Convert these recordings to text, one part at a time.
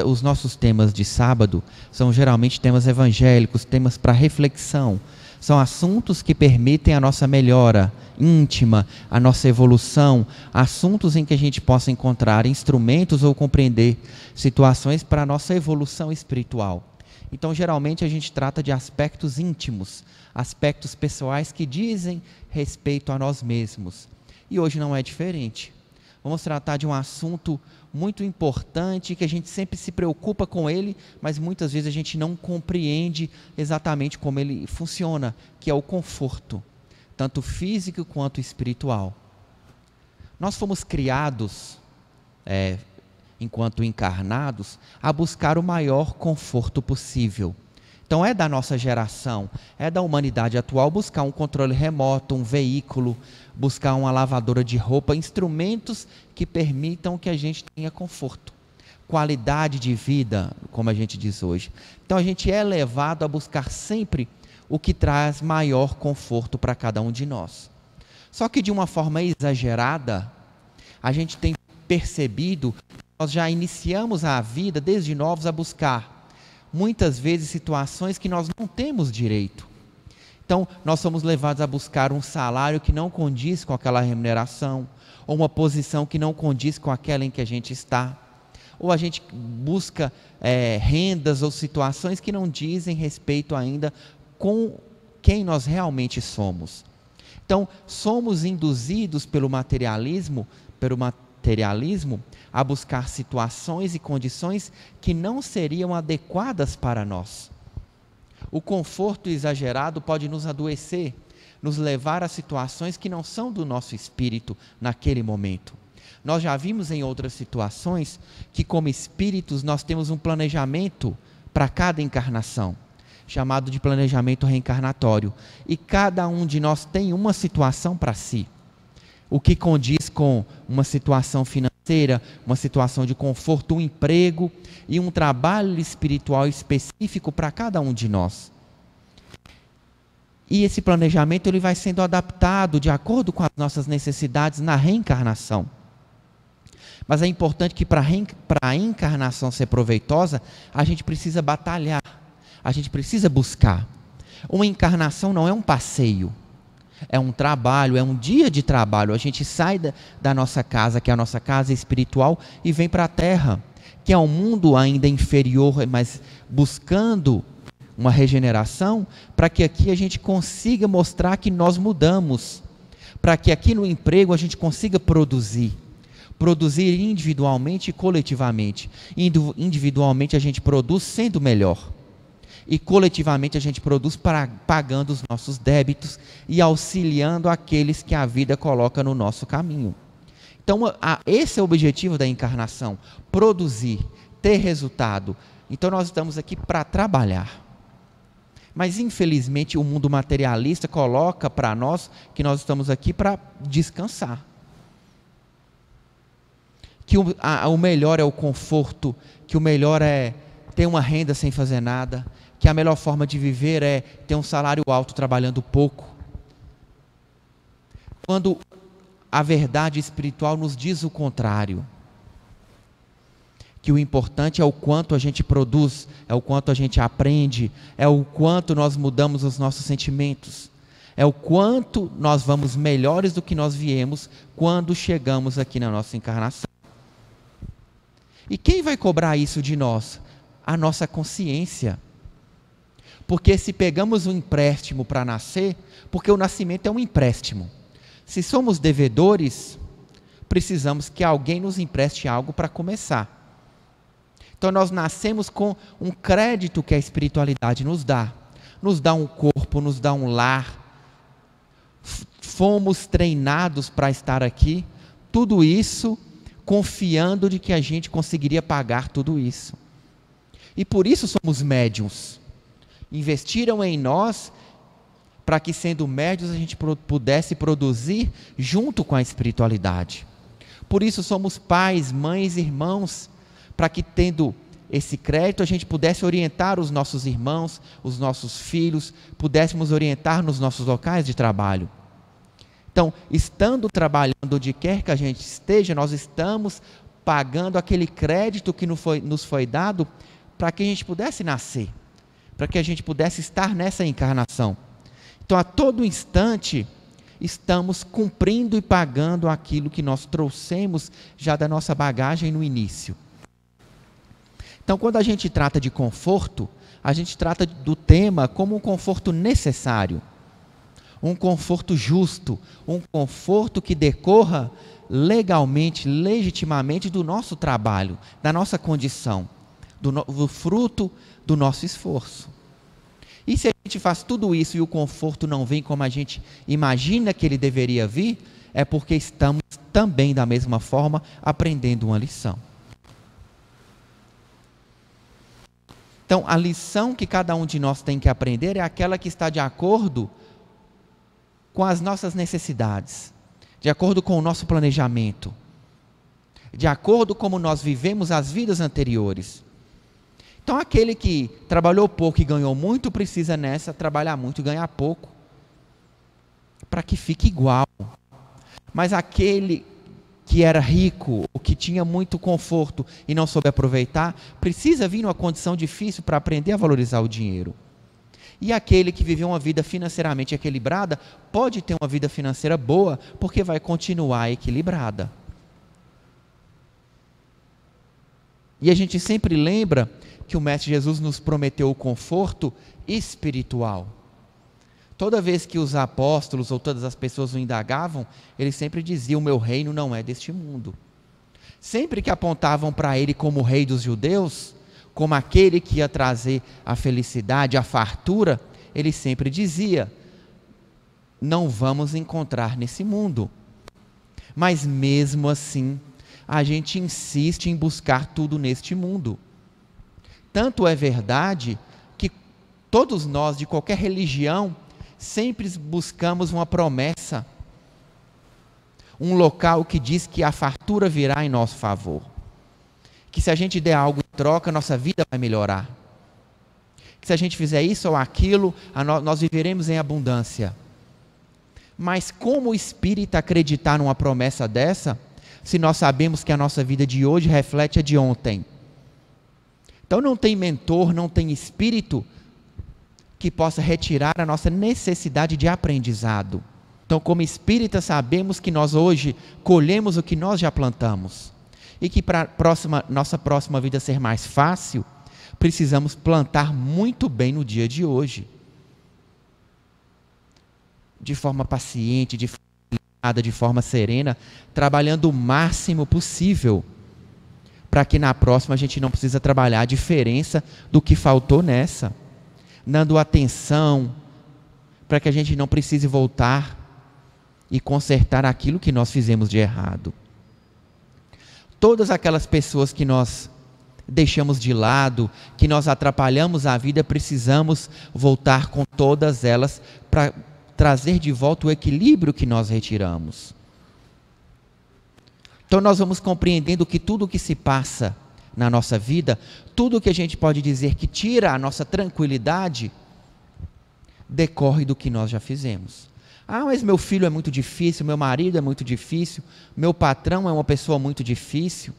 os nossos temas de sábado são geralmente temas evangélicos, temas para reflexão. São assuntos que permitem a nossa melhora íntima, a nossa evolução, assuntos em que a gente possa encontrar instrumentos ou compreender situações para a nossa evolução espiritual. Então, geralmente, a gente trata de aspectos íntimos, aspectos pessoais que dizem respeito a nós mesmos. E hoje não é diferente. Vamos tratar de um assunto muito importante, que a gente sempre se preocupa com ele, mas muitas vezes a gente não compreende exatamente como ele funciona, que é o conforto, tanto físico quanto espiritual. Nós fomos criados, enquanto encarnados, a buscar o maior conforto possível. Então é da nossa geração, é da humanidade atual buscar um controle remoto, um veículo, buscar uma lavadora de roupa, instrumentos que permitam que a gente tenha conforto, qualidade de vida, como a gente diz hoje. Então a gente é levado a buscar sempre o que traz maior conforto para cada um de nós. Só que de uma forma exagerada, a gente tem percebido, nós já iniciamos a vida desde novos a buscar muitas vezes situações que nós não temos direito. Então, nós somos levados a buscar um salário que não condiz com aquela remuneração, ou uma posição que não condiz com aquela em que a gente está. Ou a gente busca rendas ou situações que não dizem respeito ainda com quem nós realmente somos. Então, somos induzidos pelo materialismo a buscar situações e condições que não seriam adequadas para nós. O conforto exagerado pode nos adoecer, nos levar a situações que não são do nosso espírito naquele momento. Nós já vimos em outras situações que, como espíritos, nós temos um planejamento para cada encarnação, chamado de planejamento reencarnatório. E cada um de nós tem uma situação para si. O que condiz com uma situação financeira, uma situação de conforto, um emprego e um trabalho espiritual específico para cada um de nós. E esse planejamento ele vai sendo adaptado de acordo com as nossas necessidades na reencarnação. Mas é importante que para a encarnação ser proveitosa, a gente precisa batalhar, a gente precisa buscar. Uma encarnação não é um passeio. É um trabalho, é um dia de trabalho. A gente sai da nossa casa, que é a nossa casa espiritual, e vem para a Terra, que é um mundo ainda inferior, mas buscando uma regeneração, para que aqui a gente consiga mostrar que nós mudamos, para que aqui no emprego a gente consiga produzir individualmente e coletivamente. Individualmente a gente produz sendo melhor. E coletivamente a gente produz pagando os nossos débitos e auxiliando aqueles que a vida coloca no nosso caminho. Então, esse é o objetivo da encarnação, produzir, ter resultado. Então, nós estamos aqui para trabalhar. Mas, infelizmente, o mundo materialista coloca para nós que nós estamos aqui para descansar. Que o melhor é o conforto, que o melhor é ter uma renda sem fazer nada, que a melhor forma de viver é ter um salário alto trabalhando pouco. Quando a verdade espiritual nos diz o contrário. Que o importante é o quanto a gente produz, é o quanto a gente aprende, é o quanto nós mudamos os nossos sentimentos, é o quanto nós vamos melhores do que nós viemos quando chegamos aqui na nossa encarnação. E quem vai cobrar isso de nós? A nossa consciência. Porque se pegamos um empréstimo para nascer, porque o nascimento é um empréstimo. Se somos devedores, precisamos que alguém nos empreste algo para começar. Então nós nascemos com um crédito que a espiritualidade nos dá. Nos dá um corpo, nos dá um lar. Fomos treinados para estar aqui. Tudo isso confiando de que a gente conseguiria pagar tudo isso. E por isso somos médiuns. Investiram em nós para que, sendo médiuns, a gente pudesse produzir junto com a espiritualidade. Por isso somos pais, mães, irmãos, para que, tendo esse crédito, a gente pudesse orientar os nossos irmãos, os nossos filhos, pudéssemos orientar nos nossos locais de trabalho. Então, estando trabalhando onde quer que a gente esteja, nós estamos pagando aquele crédito que nos foi dado para que a gente pudesse nascer, para que a gente pudesse estar nessa encarnação. Então, a todo instante, estamos cumprindo e pagando aquilo que nós trouxemos já da nossa bagagem no início. Então, quando a gente trata de conforto, a gente trata do tema como um conforto necessário, um conforto justo, um conforto que decorra legalmente, legitimamente do nosso trabalho, da nossa condição, do fruto do nosso esforço. E se a gente faz tudo isso e o conforto não vem como a gente imagina que ele deveria vir, é porque estamos também, da mesma forma, aprendendo uma lição. Então, a lição que cada um de nós tem que aprender é aquela que está de acordo com as nossas necessidades, de acordo com o nosso planejamento, de acordo com como nós vivemos as vidas anteriores. Então, aquele que trabalhou pouco e ganhou muito, precisa nessa trabalhar muito e ganhar pouco, para que fique igual. Mas aquele que era rico, ou que tinha muito conforto e não soube aproveitar, precisa vir numa condição difícil para aprender a valorizar o dinheiro. E aquele que viveu uma vida financeiramente equilibrada, pode ter uma vida financeira boa, porque vai continuar equilibrada. E a gente sempre lembra que o Mestre Jesus nos prometeu o conforto espiritual. Toda vez que os apóstolos ou todas as pessoas o indagavam, ele sempre dizia: o meu reino não é deste mundo. Sempre que apontavam para ele como o rei dos judeus, como aquele que ia trazer a felicidade, a fartura, ele sempre dizia: não vamos encontrar nesse mundo. Mas mesmo assim, a gente insiste em buscar tudo neste mundo. Tanto é verdade que todos nós, de qualquer religião, sempre buscamos uma promessa, um local que diz que a fartura virá em nosso favor, que se a gente der algo em troca, nossa vida vai melhorar, que se a gente fizer isso ou aquilo, nós viveremos em abundância. Mas como espírita acreditar numa promessa dessa, se nós sabemos que a nossa vida de hoje reflete a de ontem? Então não tem mentor, não tem espírito que possa retirar a nossa necessidade de aprendizado. Então, como espírita, sabemos que nós hoje colhemos o que nós já plantamos. E que para nossa próxima vida ser mais fácil, precisamos plantar muito bem no dia de hoje. De forma paciente, de forma delicada, de forma serena, trabalhando o máximo possível, para que na próxima a gente não precisa trabalhar a diferença do que faltou nessa. Dando atenção, para que a gente não precise voltar e consertar aquilo que nós fizemos de errado. Todas aquelas pessoas que nós deixamos de lado, que nós atrapalhamos a vida, precisamos voltar com todas elas para trazer de volta o equilíbrio que nós retiramos. Então nós vamos compreendendo que tudo o que se passa na nossa vida, tudo o que a gente pode dizer que tira a nossa tranquilidade, decorre do que nós já fizemos. Ah, mas meu filho é muito difícil, meu marido é muito difícil, meu patrão é uma pessoa muito difícil.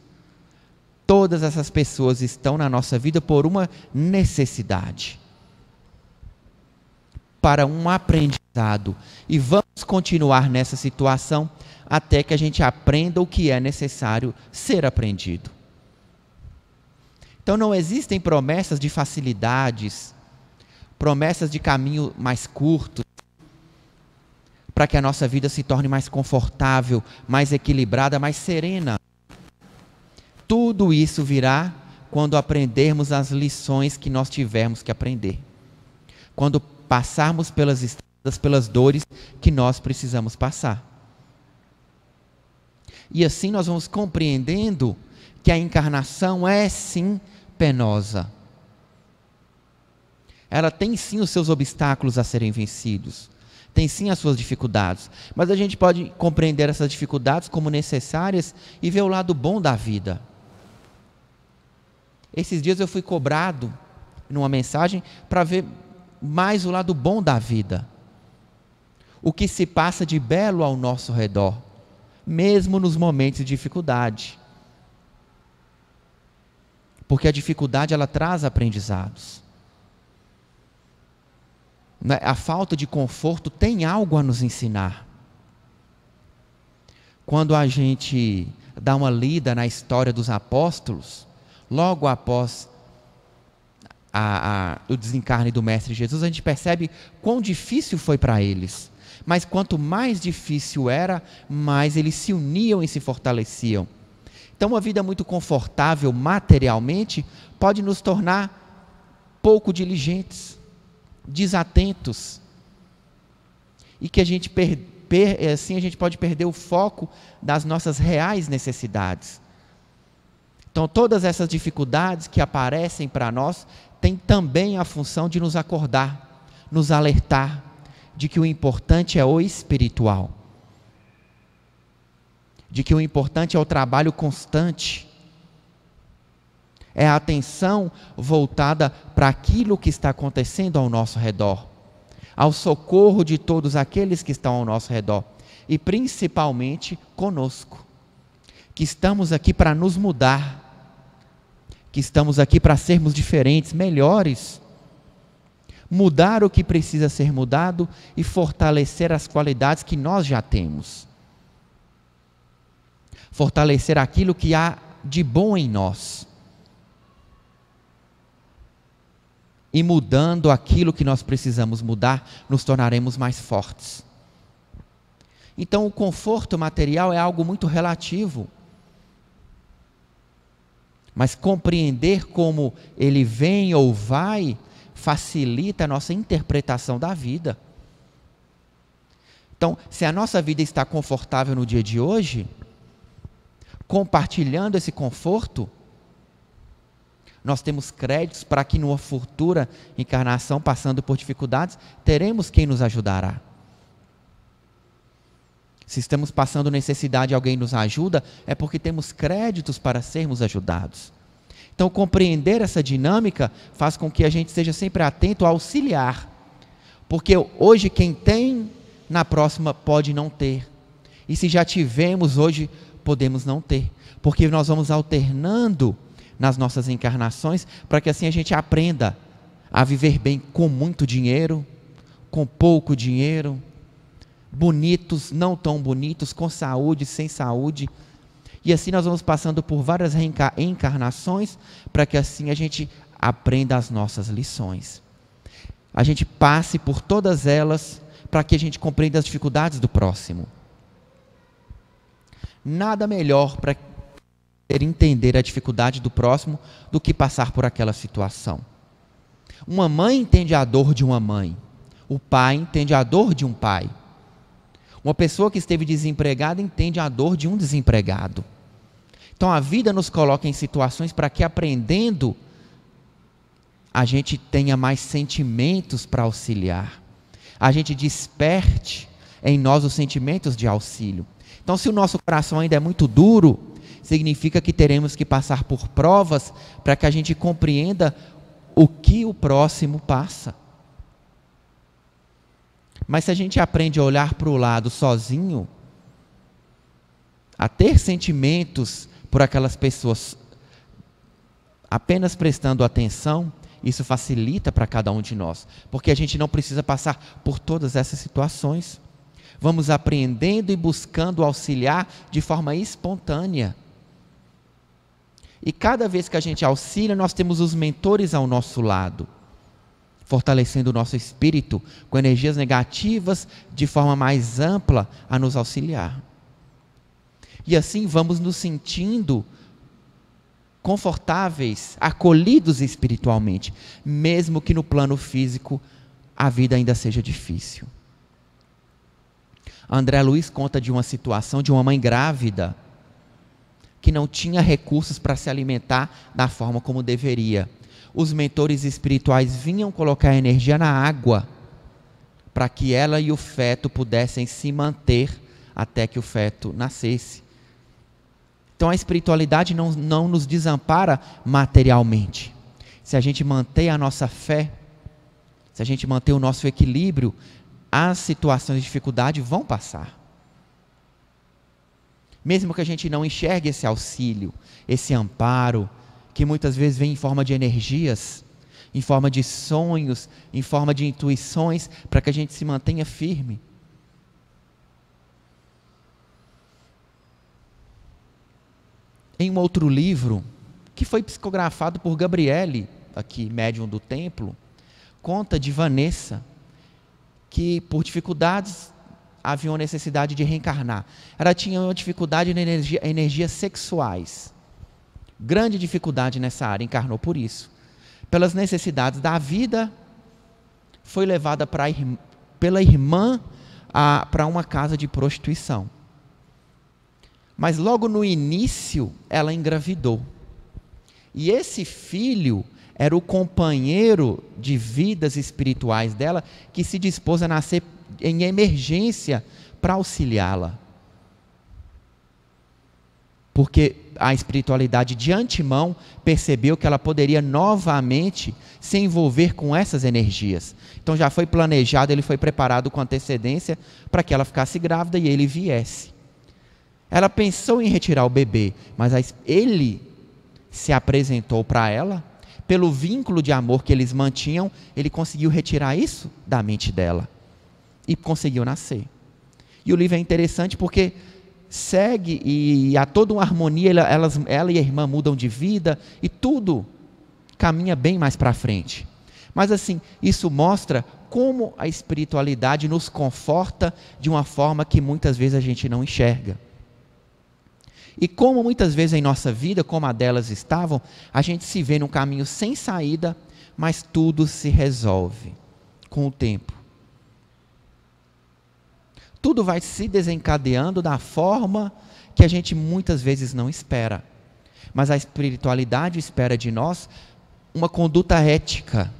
Todas essas pessoas estão na nossa vida por uma necessidade, para um aprendizado. E vamos continuar nessa situação até que a gente aprenda o que é necessário ser aprendido. Então não existem promessas de facilidades, promessas de caminho mais curto, para que a nossa vida se torne mais confortável, mais equilibrada, mais serena. Tudo isso virá quando aprendermos as lições que nós tivermos que aprender. Quando passarmos pelas estradas, pelas dores que nós precisamos passar. E assim nós vamos compreendendo que a encarnação é sim penosa. Ela tem sim os seus obstáculos a serem vencidos. Tem sim as suas dificuldades. Mas a gente pode compreender essas dificuldades como necessárias e ver o lado bom da vida. Esses dias eu fui cobrado numa mensagem para ver mais o lado bom da vida. O que se passa de belo ao nosso redor, mesmo nos momentos de dificuldade. porque a dificuldade ela traz aprendizados. A falta de conforto tem algo a nos ensinar. Quando a gente dá uma lida na história dos apóstolos, logo após o desencarne do Mestre Jesus, a gente percebe quão difícil foi para eles. Mas quanto mais difícil era, mais eles se uniam e se fortaleciam. Então, uma vida muito confortável materialmente pode nos tornar pouco diligentes, desatentos, e que a gente assim a gente pode perder o foco das nossas reais necessidades. Então, todas essas dificuldades que aparecem para nós têm também a função de nos acordar, nos alertar de que o importante é o espiritual, de que o importante é o trabalho constante, é a atenção voltada para aquilo que está acontecendo ao nosso redor, ao socorro de todos aqueles que estão ao nosso redor, e principalmente conosco, que estamos aqui para nos mudar, que estamos aqui para sermos diferentes, melhores, mudar o que precisa ser mudado e fortalecer as qualidades que nós já temos. Fortalecer aquilo que há de bom em nós. E mudando aquilo que nós precisamos mudar, nos tornaremos mais fortes. Então, o conforto material é algo muito relativo. Mas compreender como ele vem ou vai facilita a nossa interpretação da vida. Então, se a nossa vida está confortável no dia de hoje, compartilhando esse conforto, nós temos créditos para que numa futura encarnação, passando por dificuldades, teremos quem nos ajudará. Se estamos passando necessidade e alguém nos ajuda, é porque temos créditos para sermos ajudados. Então, compreender essa dinâmica faz com que a gente esteja sempre atento a auxiliar. Porque hoje quem tem, na próxima pode não ter. E se já tivemos, hoje podemos não ter. Porque nós vamos alternando nas nossas encarnações, para que assim a gente aprenda a viver bem com muito dinheiro, com pouco dinheiro, bonitos, não tão bonitos, com saúde, sem saúde. E assim nós vamos passando por várias encarnações, para que assim a gente aprenda as nossas lições. A gente passe por todas elas, para que a gente compreenda as dificuldades do próximo. Nada melhor para entender a dificuldade do próximo do que passar por aquela situação. Uma mãe entende a dor de uma mãe. O pai entende a dor de um pai. Uma pessoa que esteve desempregada entende a dor de um desempregado. Então a vida nos coloca em situações para que, aprendendo, a gente tenha mais sentimentos para auxiliar. A gente desperte em nós os sentimentos de auxílio. Então, se o nosso coração ainda é muito duro, significa que teremos que passar por provas para que a gente compreenda o que o próximo passa. Mas se a gente aprende a olhar para o lado sozinho, a ter sentimentos por aquelas pessoas, apenas prestando atenção, isso facilita para cada um de nós, porque a gente não precisa passar por todas essas situações. Vamos aprendendo e buscando auxiliar de forma espontânea. E cada vez que a gente auxilia, nós temos os mentores ao nosso lado, fortalecendo o nosso espírito com energias negativas de forma mais ampla a nos auxiliar. E assim vamos nos sentindo confortáveis, acolhidos espiritualmente, mesmo que no plano físico a vida ainda seja difícil. André Luiz conta de uma situação de uma mãe grávida que não tinha recursos para se alimentar da forma como deveria. Os mentores espirituais vinham colocar energia na água para que ela e o feto pudessem se manter até que o feto nascesse. Então a espiritualidade não nos desampara materialmente. Se a gente manter a nossa fé, se a gente manter o nosso equilíbrio, as situações de dificuldade vão passar. Mesmo que a gente não enxergue esse auxílio, esse amparo que muitas vezes vem em forma de energias, em forma de sonhos, em forma de intuições, para que a gente se mantenha firme. Em um outro livro, que foi psicografado por Gabriele, aqui médium do templo, conta de Vanessa, que por dificuldades havia uma necessidade de reencarnar. Ela tinha uma dificuldade em energias sexuais. Grande dificuldade nessa área, encarnou por isso. Pelas necessidades da vida, foi levada pela irmã para uma casa de prostituição. Mas logo no início, ela engravidou. E esse filho era o companheiro de vidas espirituais dela, que se dispôs a nascer em emergência para auxiliá-la. Porque a espiritualidade de antemão percebeu que ela poderia novamente se envolver com essas energias. Então já foi planejado, ele foi preparado com antecedência para que ela ficasse grávida e ele viesse. Ela pensou em retirar o bebê, mas ele se apresentou para ela, pelo vínculo de amor que eles mantinham, ele conseguiu retirar isso da mente dela e conseguiu nascer. E o livro é interessante porque segue e há toda uma harmonia, ela e a irmã mudam de vida e tudo caminha bem mais para frente. Mas assim, isso mostra como a espiritualidade nos conforta de uma forma que muitas vezes a gente não enxerga. E como muitas vezes em nossa vida, como a delas estavam, a gente se vê num caminho sem saída, mas tudo se resolve com o tempo. Tudo vai se desencadeando da forma que a gente muitas vezes não espera. Mas a espiritualidade espera de nós uma conduta ética.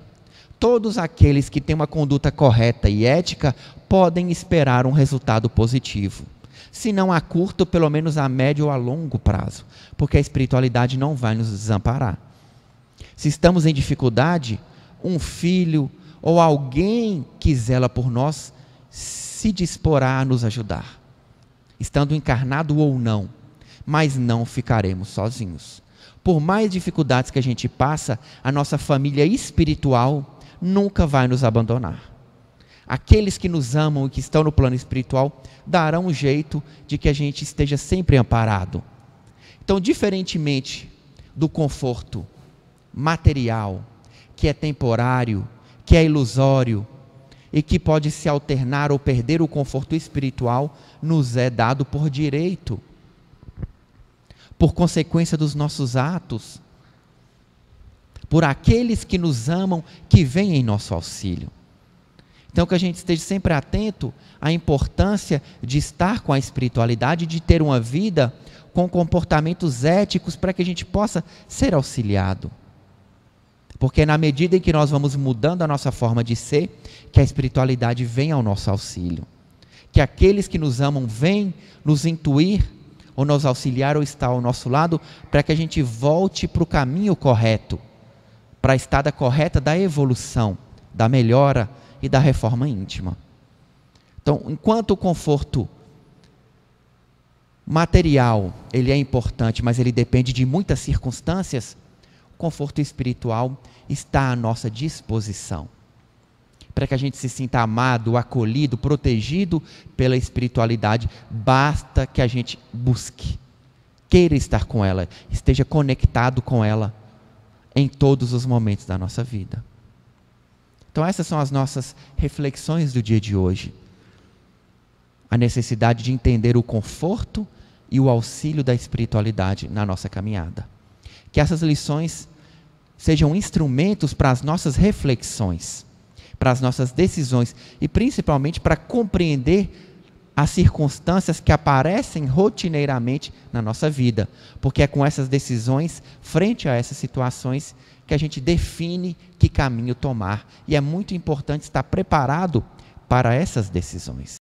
Todos aqueles que têm uma conduta correta e ética podem esperar um resultado positivo. Se não a curto, pelo menos a médio ou a longo prazo, porque a espiritualidade não vai nos desamparar. Se estamos em dificuldade, um filho ou alguém que zela por nós se disporá a nos ajudar, estando encarnado ou não, mas não ficaremos sozinhos. Por mais dificuldades que a gente passa, a nossa família espiritual nunca vai nos abandonar. Aqueles que nos amam e que estão no plano espiritual darão um jeito de que a gente esteja sempre amparado. Então, diferentemente do conforto material, que é temporário, que é ilusório e que pode se alternar ou perder, o conforto espiritual nos é dado por direito, por consequência dos nossos atos, por aqueles que nos amam, que vêm em nosso auxílio. Então, que a gente esteja sempre atento à importância de estar com a espiritualidade, de ter uma vida com comportamentos éticos para que a gente possa ser auxiliado. Porque na medida em que nós vamos mudando a nossa forma de ser, que a espiritualidade vem ao nosso auxílio. Que aqueles que nos amam vêm nos intuir, ou nos auxiliar, ou estar ao nosso lado, para que a gente volte para o caminho correto, para a estada correta da evolução, da melhora e da reforma íntima. Então, enquanto o conforto material, ele é importante, mas ele depende de muitas circunstâncias, o conforto espiritual está à nossa disposição, para que a gente se sinta amado, acolhido, protegido pela espiritualidade. Basta que a gente busque, queira estar com ela, esteja conectado com ela em todos os momentos da nossa vida. Então essas são as nossas reflexões do dia de hoje. A necessidade de entender o conforto e o auxílio da espiritualidade na nossa caminhada. Que essas lições sejam instrumentos para as nossas reflexões, para as nossas decisões e principalmente para compreender as circunstâncias que aparecem rotineiramente na nossa vida. Porque é com essas decisões, frente a essas situações, que a gente define que caminho tomar. E é muito importante estar preparado para essas decisões.